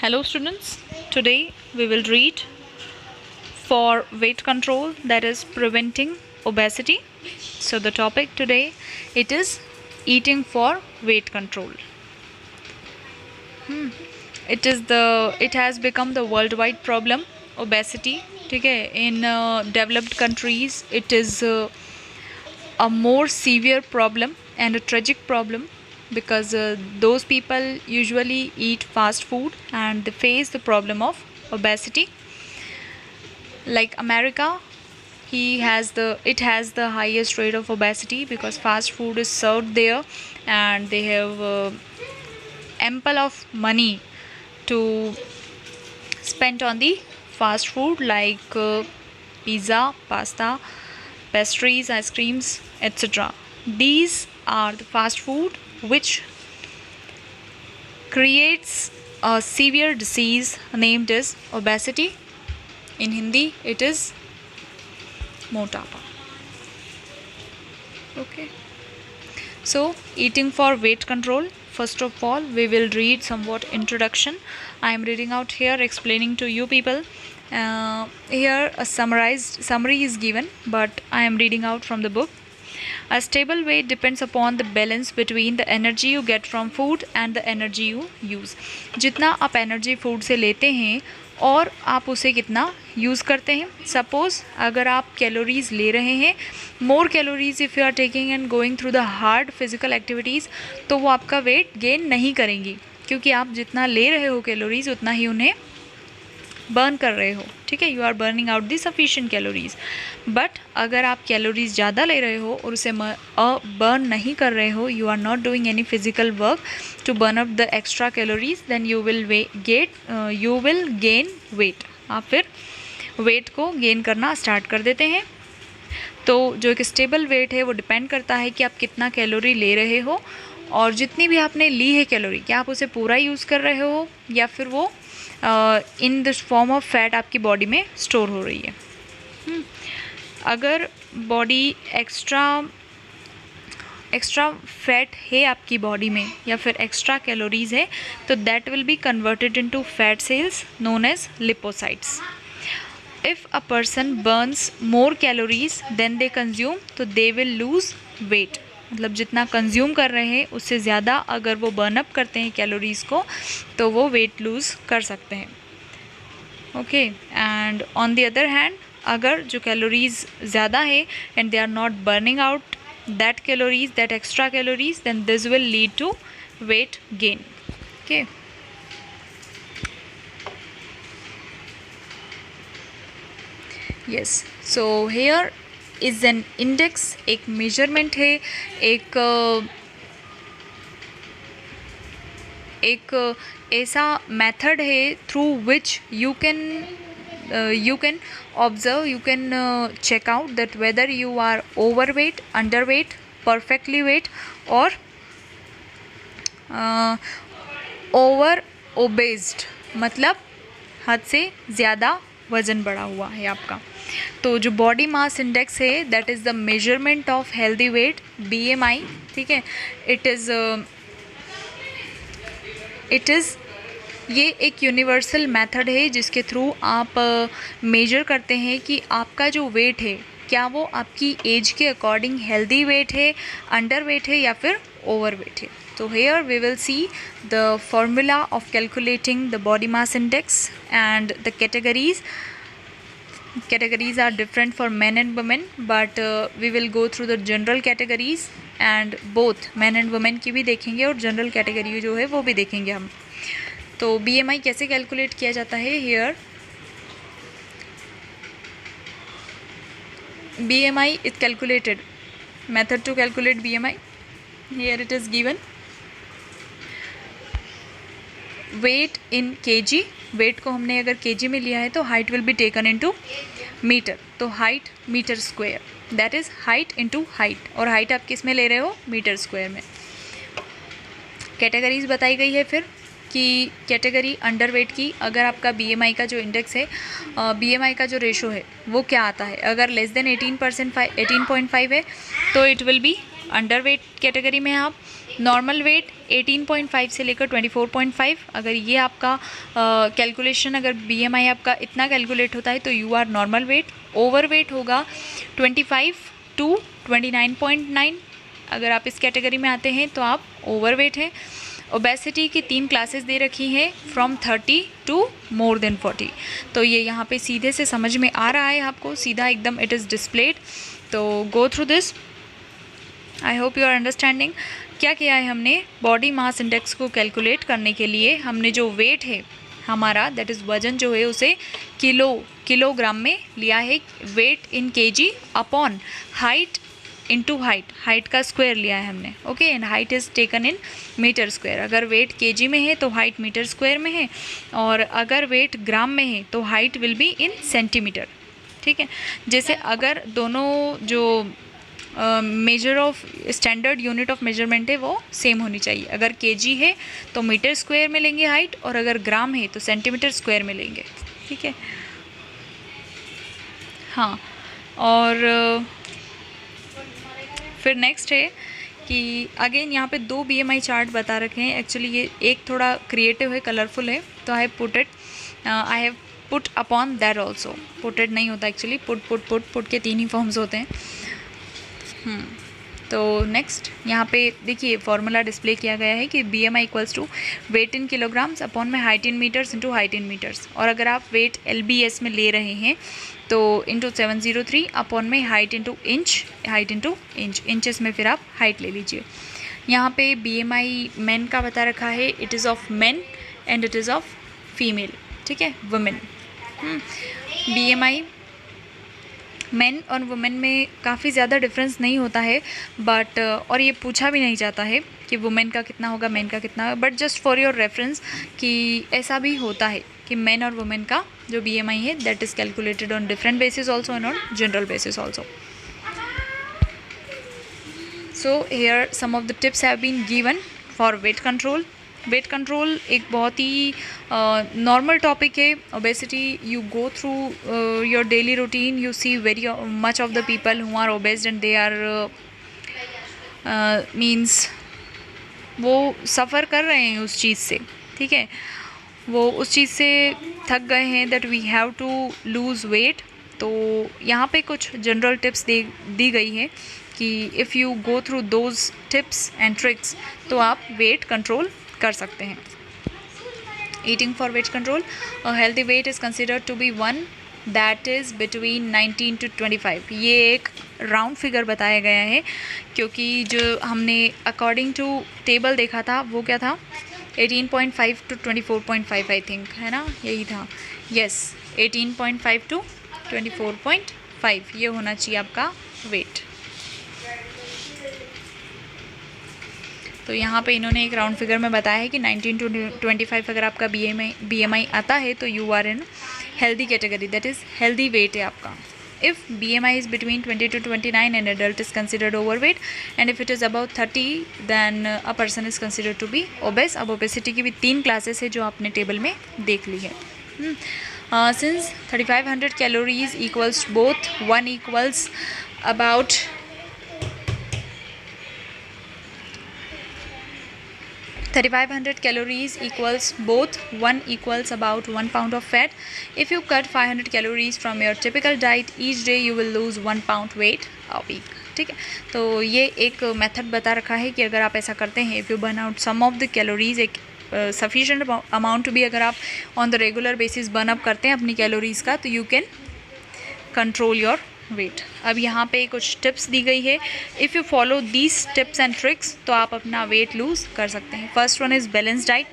Hello students, today we will read for weight control, that is preventing obesity. So the topic today, it is eating for weight control. It has become the worldwide problem, obesity. Okay, in developed countries it is a more severe problem and a tragic problem because those people usually eat fast food and they face the problem of obesity. Like America, it has the highest rate of obesity because fast food is served there and they have ample of money to spend on the fast food like pizza, pasta, pastries, ice creams, etc. These are the fast food which creates a severe disease named as obesity. In Hindi it is motapa. Okay, so eating for weight control, first of all we will read somewhat introduction. I am reading out here, explaining to you people. Here a summary is given, but I am reading out from the book. A stable weight depends upon the balance between the energy you get from food and the energy you use. जितना आप energy food से लेते हैं और आप उसे कितना use करते हैं. सपोज़ अगर आप कैलोरीज़ ले रहे हैं, more calories if you are taking and going through the hard physical activities, तो वो आपका वेट गेन नहीं करेंगी क्योंकि आप जितना ले रहे हो कैलोरीज़ उतना ही उन्हें बर्न कर रहे हो. ठीक है, you are burning out the sufficient calories. But अगर आप कैलोरीज़ ज़्यादा ले रहे हो और उसे बर्न नहीं कर रहे हो, you are not doing any physical work to burn up the extra calories, then you will gain weight. आप फिर वेट को गेन करना स्टार्ट कर देते हैं. तो जो एक स्टेबल वेट है वो डिपेंड करता है कि आप कितना कैलोरी ले रहे हो और जितनी भी आपने ली है कैलोरी, क्या आप उसे पूरा यूज़ कर रहे हो या फिर वो in this form of fat आपकी बॉडी में स्टोर हो रही है. अगर बॉडी एक्स्ट्रा फैट है आपकी बॉडी में या फिर एक्स्ट्रा कैलोरीज़ है, तो that will be converted into fat cells known as lipocytes. If a person burns more calories than they consume, तो दे विल लूज़ वेट. मतलब जितना कंज्यूम कर रहे हैं उससे ज़्यादा अगर वो बर्न अप करते हैं कैलोरीज़ को, तो वो वेट लूज़ कर सकते हैं. Okay, and on the other hand, अगर जो कैलोरीज़ ज़्यादा है and they are not burning out that calories, that extra calories, then this will lead to weight gain. Okay, yes. So here is an index, एक measurement है, एक ऐसा method है through which you can observe, you can check out that whether you are overweight, underweight, perfectly weight or over obesed, मतलब हद से ज़्यादा वज़न बढ़ा हुआ है आपका. तो जो बॉडी मास इंडेक्स है that is the measurement of healthy weight, BMI. ठीक है, इट इज़ ये एक यूनिवर्सल मेथड है जिसके थ्रू आप मेजर करते हैं कि आपका जो वेट है क्या वो आपकी एज के अकॉर्डिंग हेल्दी वेट है, अंडर वेट है या फिर ओवर वेट है. तो here we will see the formula of calculating the body mass index and the categories are different for men and women, but we will go through the general categories and both men and women की भी देखेंगे और general category जो है वो भी देखेंगे हम. तो BMI कैसे कैलकुलेट किया जाता है. Here BMI is calculated, method to calculate BMI, here it is given. Weight in kg, weight को हमने अगर kg में लिया है तो height will be taken into meter. तो height meter square, that is height into height, और height आप किस में ले रहे हो, मीटर स्क्वायर में. कैटेगरीज बताई गई है फिर कि कैटेगरी अंडर वेट की अगर आपका BMI का जो इंडेक्स है, BMI का जो रेशो है वो क्या आता है. अगर लेस देन 18.5 है तो it will be under weight category में आप, नॉर्मल वेट 18.5 से लेकर 24.5। अगर ये आपका कैलकुलेशन अगर BMI आपका इतना कैलकुलेट होता है तो you are normal weight. Over weight होगा 25 to 29.9। अगर आप इस कैटेगरी में आते हैं तो आप ओवर वेट हैं। ओबेसिटी की 3 क्लासेस दे रखी हैं, फ्रॉम 30 टू मोर देन 40। तो ये यहाँ पे सीधे से समझ में आ रहा है आपको, सीधा एकदम इट इज़ डिस्प्लेड। तो go through this, I hope you are understanding. क्या किया है हमने, बॉडी मास इंडेक्स को कैलकुलेट करने के लिए हमने जो वेट है हमारा, दैट इज़ वजन जो है, उसे किलोग्राम में लिया है। Weight in KG upon height into height का स्क्वायर लिया है हमने। Okay, and height is taken in meter square. अगर वेट केजी में है तो हाइट मीटर स्क्वायर में है, और अगर वेट ग्राम में है तो height will be in centimetre. ठीक है, जैसे अगर दोनों जो measure of standard unit of measurement है वो सेम होनी चाहिए। अगर केजी है तो मीटर स्क्वायर में लेंगे हाइट, और अगर ग्राम है तो सेंटीमीटर स्क्वायर में लेंगे। ठीक है, हाँ। और फिर नेक्स्ट है कि अगेन यहाँ पे 2 BMI चार्ट बता रखे हैं। एक्चुअली ये एक थोड़ा क्रिएटिव है, कलरफुल है, तो I have put upon that also. Putted नहीं होता एक्चुअली, पुट के 3 ही फॉर्म्स होते हैं। तो नेक्स्ट यहाँ पे देखिए फॉर्मूला डिस्प्ले किया गया है कि BMI equals to weight in kilograms upon में height in meters into height in meters. और अगर आप वेट LBS में ले रहे हैं तो इंटू 703 अपॉन में हाइट इंटू इंच, इंचेस में फिर आप हाइट ले लीजिए। यहाँ पे BMI मैन का बता रखा है, it is of man and it is of female. ठीक है, वुमेन। BMI मेन और वुमेन में काफ़ी ज़्यादा डिफरेंस नहीं होता है, बट और ये पूछा भी नहीं जाता है कि वुमेन का कितना होगा, मेन का कितना होगा, but just for your reference कि ऐसा भी होता है कि मेन और वुमेन का जो BMI है that is calculated on different basis also and on general basis also. So here some of the tips have been given for weight control. Weight control एक बहुत ही नॉर्मल टॉपिक है। Obesity, you go through your daily routine, you see very much of the people who are obesed and they are means वो suffer कर रहे हैं उस चीज़ से। ठीक है, वो उस चीज़ से थक गए हैं, that we have to lose weight. तो यहाँ पे कुछ जनरल टिप्स दी गई है कि if you go through those tips and tricks तो आप वेट कंट्रोल कर सकते हैं। Eating for weight control, healthy weight is considered to be one that is between 19 to 25। ये एक राउंड फिगर बताया गया है, क्योंकि जो हमने अकॉर्डिंग टू टेबल देखा था वो क्या था, 18.5 to 24.5 आई थिंक, है ना, यही था। यस, 18.5 to 24.5 ये होना चाहिए आपका वेट। तो यहाँ पे इन्होंने एक राउंड फिगर में बताया है कि 19 to 25 अगर आपका BMI आता है तो you are in healthy category, that is healthy weight है आपका। If BMI is between 20 to 29 and adult is considered over weight, and if it is about 30 then a person is considered to be obese. अब obesity की भी 3 classes है जो आपने table में देख ली है। Since 3500 calories equals both, one equals about 3500 calories equals both, one equals about 1 pound of fat. If you cut 500 calories from your typical diet each day you will lose 1 pound weight a week. ठीक है, तो ये एक method बता रखा है कि अगर आप ऐसा करते हैं, if you burn out some of the calories, एक सफिशेंट अमाउंट भी अगर आप on the regular basis burn up करते हैं अपनी कैलोरीज़ का, तो you can control your weight. अब यहाँ पे कुछ टिप्स दी गई है, if you follow these tips and tricks तो आप अपना वेट लूज़ कर सकते हैं। First one is balance diet.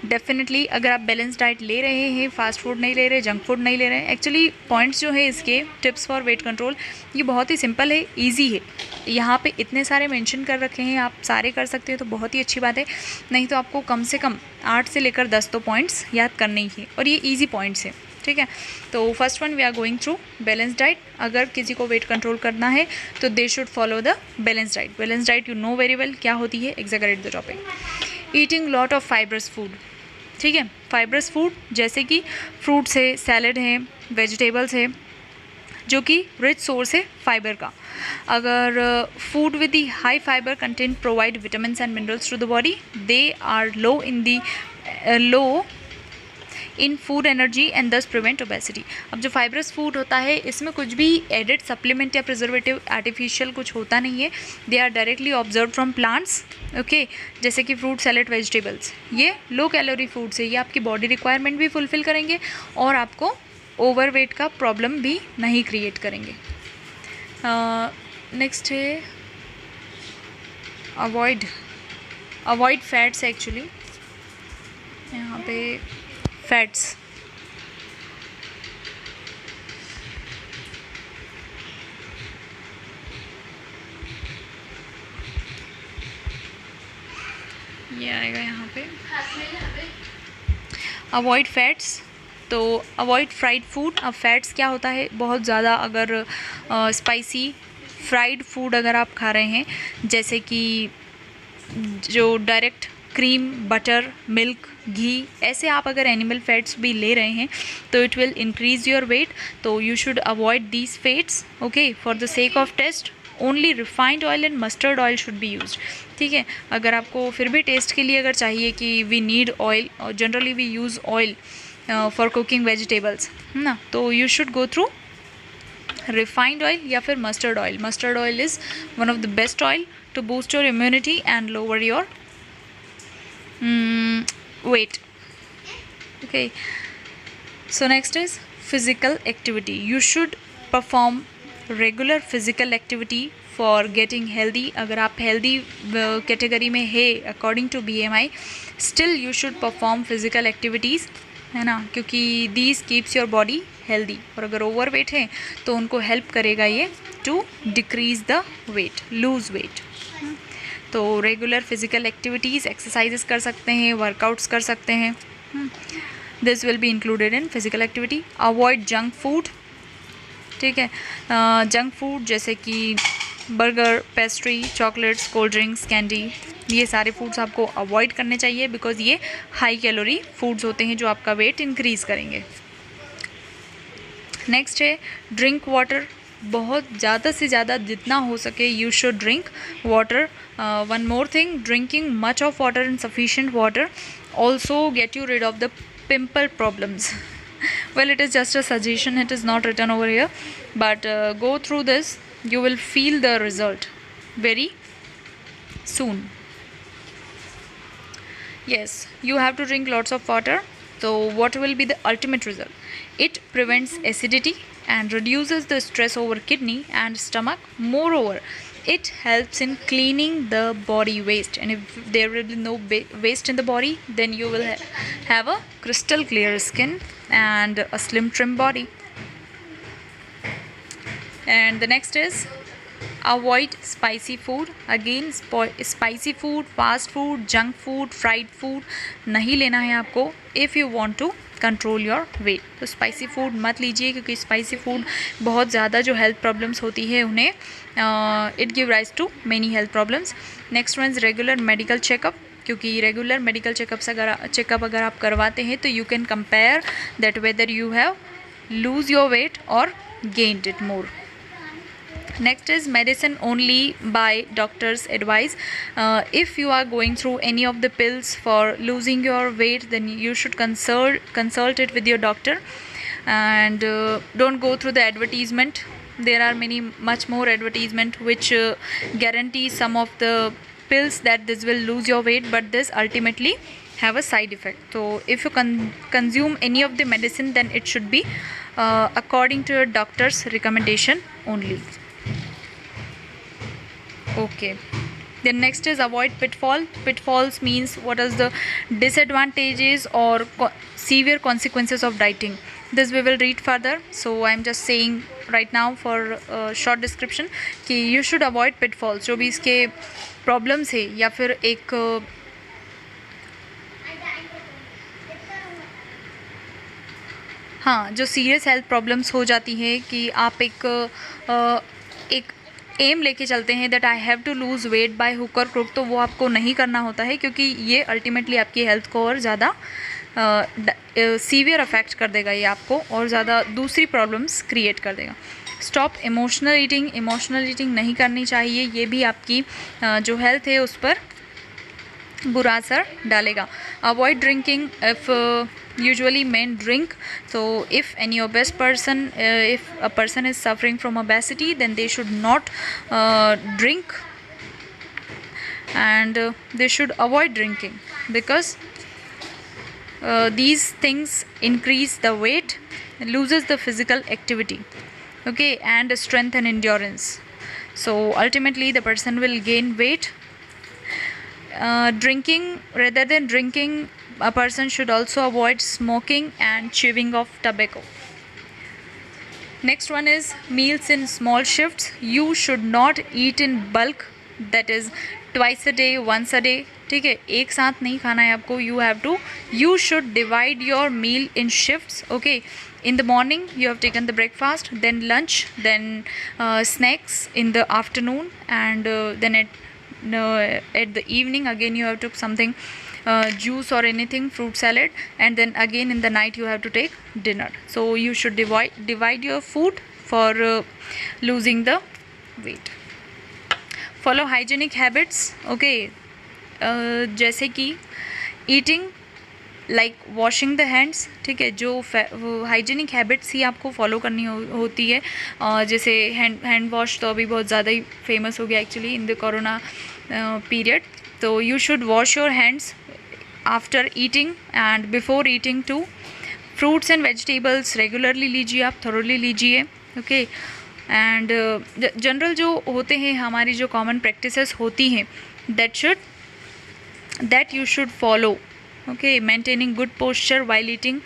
Definitely अगर आप बैलेंस डाइट ले रहे हैं, फास्ट फूड नहीं ले रहे, जंक फूड नहीं ले रहे हैं, एक्चुअली पॉइंट्स जो है इसके टिप्स फॉर वेट कंट्रोल ये बहुत ही सिंपल है, ईजी है। यहाँ पे इतने सारे मेंशन कर रखे हैं, आप सारे कर सकते हैं तो बहुत ही अच्छी बात है, नहीं तो आपको कम से कम 8 से लेकर 10 तो पॉइंट्स याद करने ही है, और ये ईजी पॉइंट्स है। ठीक है, तो first one we are going through balance diet. अगर किसी को वेट कंट्रोल करना है तो they should follow the balance diet. Balance diet you know very well क्या होती है, exaggerate the topic. Eating lot of fibrous food. ठीक है, फाइबरस फूड जैसे कि फ्रूट्स है, सैलड है, वेजिटेबल्स है, जो कि रिच सोर्स है फाइबर का। अगर food with the high fiber content provide vitamins and minerals to the body, they are low in food energy and thus prevent obesity. अब जो फाइबरस फूड होता है इसमें कुछ भी एडेड सप्लीमेंट या प्रिजर्वेटिव आर्टिफिशियल कुछ होता नहीं है, they are directly observe from plants. Okay, जैसे कि फ्रूट सैलेड वेजिटेबल्स, ये लो कैलोरी फूड्स है, ये आपकी बॉडी रिक्वायरमेंट भी फुलफिल करेंगे और आपको ओवरवेट का प्रॉब्लम भी नहीं क्रिएट करेंगे। नेक्स्ट है अवॉइड फैट्स। एक्चुअली यहाँ पे फैट्स, ये आएगा यहाँ पे अवॉइड फैट्स। तो अवॉइड फ्राइड फूड। अब फैट्स क्या होता है, बहुत ज़्यादा अगर स्पाइसी फ्राइड फूड अगर आप खा रहे हैं, जैसे कि जो डायरेक्ट क्रीम, बटर, मिल्क, घी, ऐसे आप अगर एनिमल फैट्स भी ले रहे हैं तो it will increase your weight. तो you should avoid these fats. Okay, for the sake of taste only refined oil and mustard oil should be used. ठीक है, अगर आपको फिर भी टेस्ट के लिए अगर चाहिए कि वी नीड ऑयल, और generally we use oil for cooking vegetables, है ना, तो you should go through refined oil या फिर mustard oil. Mustard oil is one of the best oil to boost your immunity and lower your weight. Okay, so next is physical activity. You should perform regular physical activity for getting healthy. अगर आप healthy category में है according to BMI, still you should perform physical activities, है ना, क्योंकि these keeps your body healthy। और अगर overweight है तो उनको help करेगा ये to decrease the weight, lose weight। तो रेगुलर फिजिकल एक्टिविटीज़, एक्सरसाइजेस कर सकते हैं, वर्कआउट्स कर सकते हैं, this will be included in physical activity. Avoid junk food. ठीक है, जंक फूड जैसे कि burger, pastry, chocolates, cold drinks, candy, ये सारे फूड्स आपको अवॉइड करने चाहिए बिकॉज ये हाई कैलोरी फूड्स होते हैं जो आपका वेट इंक्रीज़ करेंगे। नेक्स्ट है ड्रिंक वाटर। बहुत ज़्यादा से ज़्यादा जितना हो सके you should drink water. One more thing, drinking much of water and sufficient water also get you rid of the pimple problems. Well, it is just a suggestion, it is not written over here, but go through this, you will feel the result very soon. Yes, you have to drink lots of water. So what will be the ultimate result? It prevents acidity and reduces the stress over kidney and stomach. Moreover, it helps in cleaning the body waste, and if there will be no waste in the body, then you will have a crystal clear skin and a slim trim body. And the next is avoid spicy food. Again, spicy food, fast food, junk food, fried food नहीं लेना है आपको if you want to control your weight. तो spicy food मत लीजिए क्योंकि spicy food बहुत ज़्यादा जो हेल्थ प्रॉब्लम्स होती है उन्हें it give rise to many health problems. Next one is regular medical checkup, क्योंकि रेगुलर मेडिकल चेकअप अगर आप करवाते हैं तो you can compare that whether you have lose your weight और gained it more. Next is medicine only by doctor's advice. If you are going through any of the pills for losing your weight, then you should consult it with your doctor, and don't go through the advertisement. There are much more advertisement which guarantee some of the pills that this will lose your weight, but this ultimately have a side effect. So if you consume any of the medicine, then it should be according to your doctor's recommendation only. Okay, then next is avoid pitfall. Pitfalls means what is the disadvantages or severe consequences of dieting. This we will read further, so I am just saying right now for short description कि you should avoid pitfalls. जो भी इसके problems है या फिर एक हाँ जो सीरियस हेल्थ प्रॉब्लम्स हो जाती है कि आप एक एम लेके चलते हैं that I have to lose weight by hook और क्रुक, तो वो आपको नहीं करना होता है क्योंकि ये अल्टीमेटली आपकी हेल्थ को और ज़्यादा सीवियर अफेक्ट कर देगा, ये आपको और ज़्यादा दूसरी प्रॉब्लम्स क्रिएट कर देगा। स्टॉप इमोशनल ईटिंग नहीं करनी चाहिए, ये भी आपकी जो हेल्थ है उस पर बुरा असर डालेगा. Avoid drinking if usually men drink, so if any obese person, if a person is suffering from obesity, then they should not drink, and they should avoid drinking because these things increase the weight, loses the physical activity, okay, and strength and endurance. So ultimately the person will gain weight. Drinking, rather than drinking, a person should also avoid smoking and chewing of tobacco. Next one is meals in small shifts. You should not eat in bulk, that is twice a day, once a day. ठीक है, एक साथ नहीं खाना है आपको. You should divide your meal in shifts. Okay, in the morning you have taken the breakfast, then lunch, then snacks in the afternoon, and then at the evening again you have took something, juice or anything, fruit salad, and then again in the night you have to take dinner. So you should divide your food for losing the weight. Follow hygienic habits. Okay, जैसे कि eating like washing the hands. ठीक है, जो hygienic habits ही आपको follow करनी होती है. जैसे हैंड वॉश तो अभी बहुत ज़्यादा ही फेमस हो गया actually in the corona period. तो you should wash your hands after eating and before eating too. Fruits and vegetables regularly लीजिए, आप थोरोली लीजिए. ओके, एंड जनरल जो होते हैं हमारी जो कॉमन प्रैक्टिसेस होती हैं that you should follow. Okay, maintaining good posture while eating,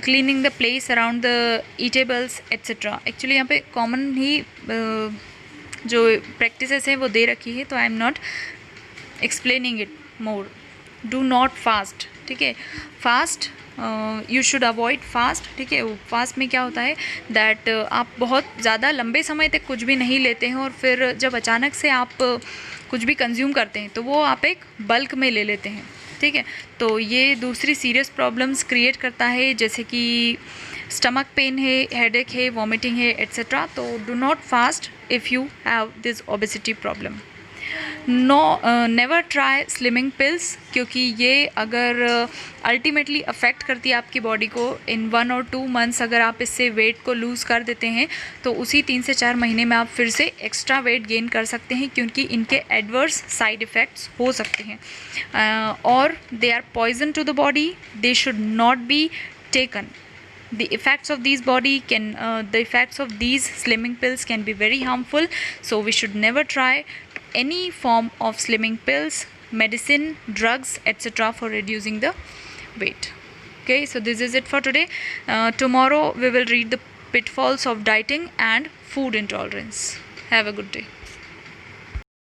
cleaning the place around the eatables, etc. Actually यहाँ पे common ही जो practices हैं वो दे रखी है, तो I am not explaining it more. Do not fast. ठीक है, fast you should avoid fast. ठीक है, फास्ट में क्या होता है दैट आप बहुत ज़्यादा लंबे समय तक कुछ भी नहीं लेते हैं और फिर जब अचानक से आप कुछ भी कंज्यूम करते हैं तो वो आप एक बल्क में ले लेते हैं. ठीक है, तो ये दूसरी सीरियस प्रॉब्लम्स क्रिएट करता है, जैसे कि स्टमक पेन है, हेडेक है, वॉमिटिंग है, एट्सेट्रा. तो do not fast if you have this obesity problem. Never try slimming pills, क्योंकि ये अगर अल्टीमेटली अफेक्ट करती है आपकी बॉडी को. इन 1 और 2 मंथ्स अगर आप इससे वेट को लूज़ कर देते हैं तो उसी 3 से 4 महीने में आप फिर से एक्स्ट्रा वेट गेन कर सकते हैं, क्योंकि इनके एडवर्स साइड इफ़ेक्ट्स हो सकते हैं और they are poison to the body. They should not be taken. The effects of these slimming pills can be very harmful, so we should never try any form of slimming pills, medicine, drugs, etc. for reducing the weight. Okay, so this is it for today. Tomorrow we will read the pitfalls of dieting and food intolerance. Have a good day.